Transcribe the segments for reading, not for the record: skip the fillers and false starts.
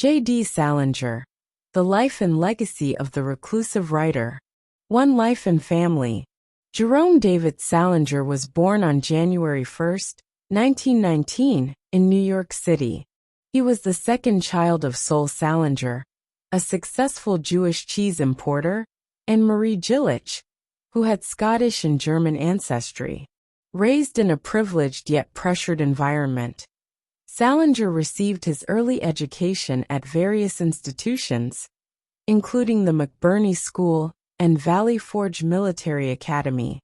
J.D. Salinger. The Life and Legacy of the Reclusive Writer. One Life and Family. Jerome David Salinger was born on January 1, 1919, in New York City. He was the second child of Sol Salinger, a successful Jewish cheese importer, and Marie Gillich, who had Scottish and German ancestry. Raised in a privileged yet pressured environment, Salinger received his early education at various institutions, including the McBurney School and Valley Forge Military Academy,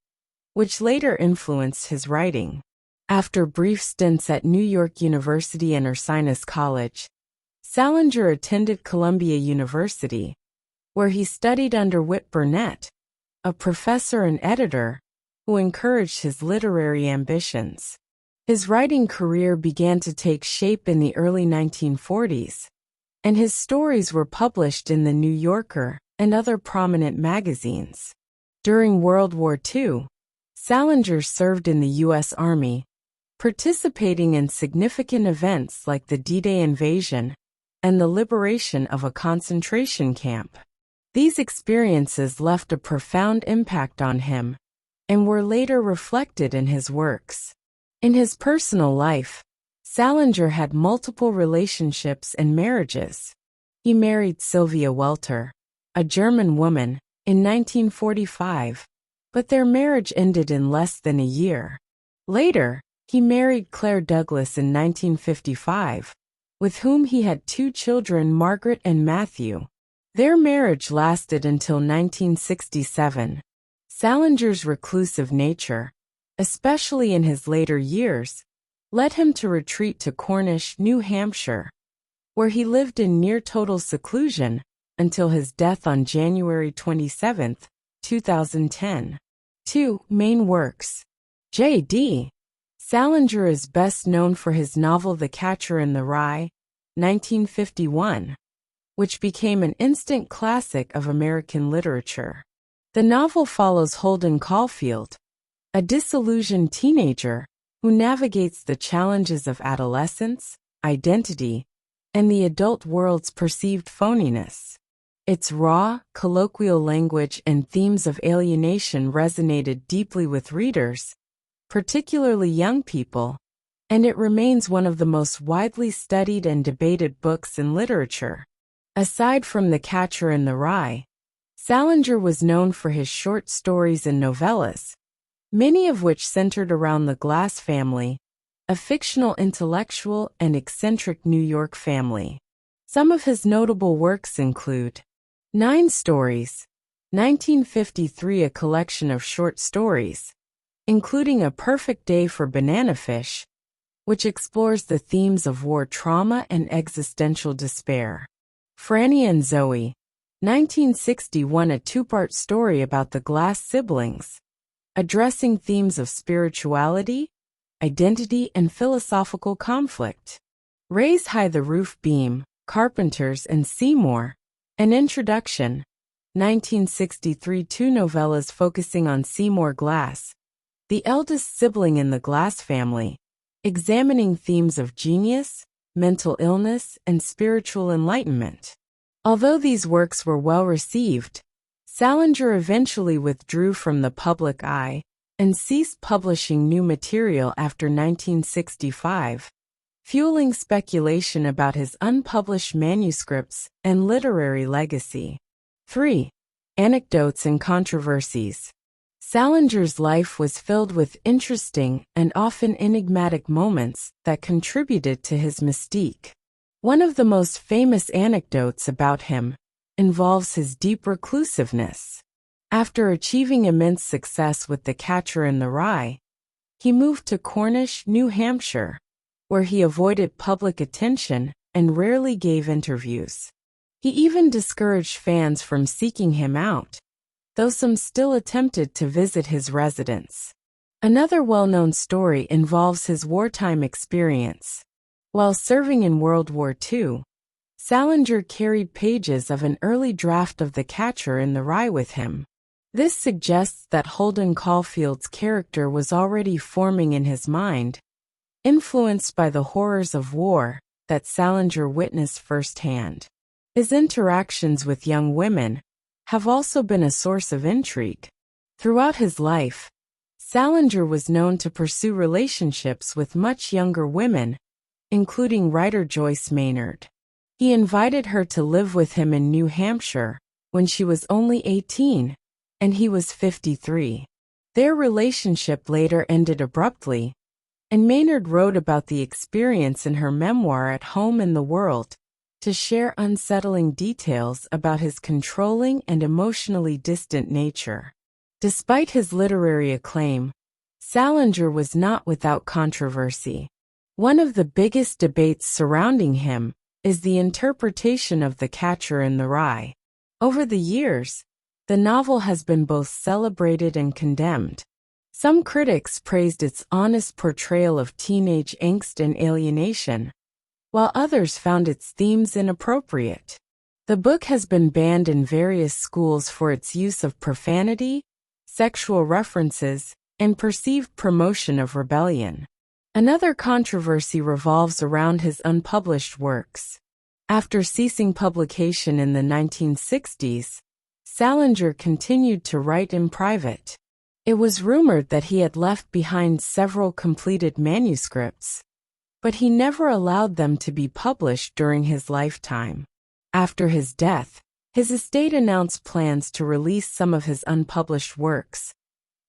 which later influenced his writing. After brief stints at New York University and Ursinus College, Salinger attended Columbia University, where he studied under Whit Burnett, a professor and editor who encouraged his literary ambitions. His writing career began to take shape in the early 1940s, and his stories were published in The New Yorker and other prominent magazines. During World War II, Salinger served in the U.S. Army, participating in significant events like the D-Day invasion and the liberation of a concentration camp. These experiences left a profound impact on him and were later reflected in his works. In his personal life, Salinger had multiple relationships and marriages. He married Sylvia Welter, a German woman, in 1945, but their marriage ended in less than a year. Later, he married Claire Douglas in 1955, with whom he had two children, Margaret and Matthew. Their marriage lasted until 1967. Salinger's reclusive nature, especially in his later years, led him to retreat to Cornish, New Hampshire, where he lived in near total seclusion until his death on January 27, 2010. 2. Main works. J.D. Salinger is best known for his novel The Catcher in the Rye, 1951, which became an instant classic of American literature. The novel follows Holden Caulfield, a disillusioned teenager who navigates the challenges of adolescence, identity, and the adult world's perceived phoniness. Its raw, colloquial language and themes of alienation resonated deeply with readers, particularly young people, and it remains one of the most widely studied and debated books in literature. Aside from The Catcher in the Rye, Salinger was known for his short stories and novellas, many of which centered around the Glass family, a fictional intellectual and eccentric New York family. Some of his notable works include 9 Stories, 1953, a collection of short stories, including A Perfect Day for Banana Fish, which explores the themes of war trauma and existential despair. Franny and Zoe, 1961, a 2-part story about the Glass siblings, addressing themes of spirituality, identity, and philosophical conflict. Raise High the Roof Beam, Carpenters and Seymour, an introduction, 1963, 2 novellas focusing on Seymour Glass, the eldest sibling in the Glass family, examining themes of genius, mental illness, and spiritual enlightenment. Although these works were well received, Salinger eventually withdrew from the public eye and ceased publishing new material after 1965, fueling speculation about his unpublished manuscripts and literary legacy. 3. Anecdotes and controversies. Salinger's life was filled with interesting and often enigmatic moments that contributed to his mystique. One of the most famous anecdotes about him involves his deep reclusiveness. After achieving immense success with The Catcher in the Rye, he moved to Cornish, New Hampshire, where he avoided public attention and rarely gave interviews. He even discouraged fans from seeking him out, though some still attempted to visit his residence. Another well-known story involves his wartime experience. While serving in World War II, Salinger carried pages of an early draft of The Catcher in the Rye with him. This suggests that Holden Caulfield's character was already forming in his mind, influenced by the horrors of war that Salinger witnessed firsthand. His interactions with young women have also been a source of intrigue. Throughout his life, Salinger was known to pursue relationships with much younger women, including writer Joyce Maynard. He invited her to live with him in New Hampshire when she was only 18, and he was 53. Their relationship later ended abruptly, and Maynard wrote about the experience in her memoir At Home in the World to share unsettling details about his controlling and emotionally distant nature. Despite his literary acclaim, Salinger was not without controversy. One of the biggest debates surrounding him is the interpretation of The Catcher in the Rye. Over the years, the novel has been both celebrated and condemned. Some critics praised its honest portrayal of teenage angst and alienation, while others found its themes inappropriate. The book has been banned in various schools for its use of profanity, sexual references, and perceived promotion of rebellion. Another controversy revolves around his unpublished works. After ceasing publication in the 1960s, Salinger continued to write in private. It was rumored that he had left behind several completed manuscripts, but he never allowed them to be published during his lifetime. After his death, his estate announced plans to release some of his unpublished works,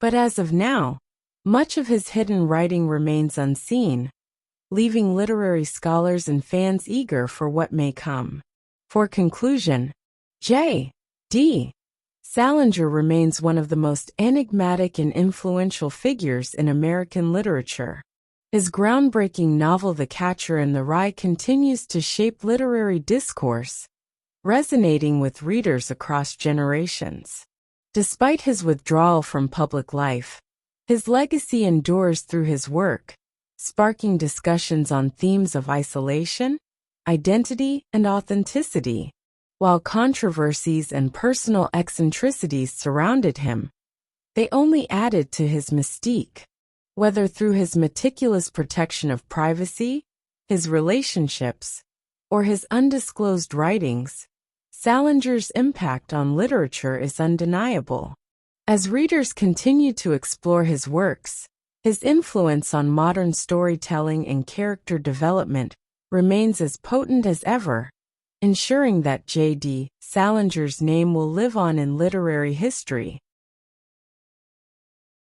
but as of now, much of his hidden writing remains unseen, leaving literary scholars and fans eager for what may come. For conclusion, J.D. Salinger remains one of the most enigmatic and influential figures in American literature. His groundbreaking novel The Catcher in the Rye continues to shape literary discourse, resonating with readers across generations. Despite his withdrawal from public life, his legacy endures through his work, sparking discussions on themes of isolation, identity, and authenticity. While controversies and personal eccentricities surrounded him, they only added to his mystique. Whether through his meticulous protection of privacy, his relationships, or his undisclosed writings, Salinger's impact on literature is undeniable. As readers continue to explore his works, his influence on modern storytelling and character development remains as potent as ever, ensuring that J.D. Salinger's name will live on in literary history.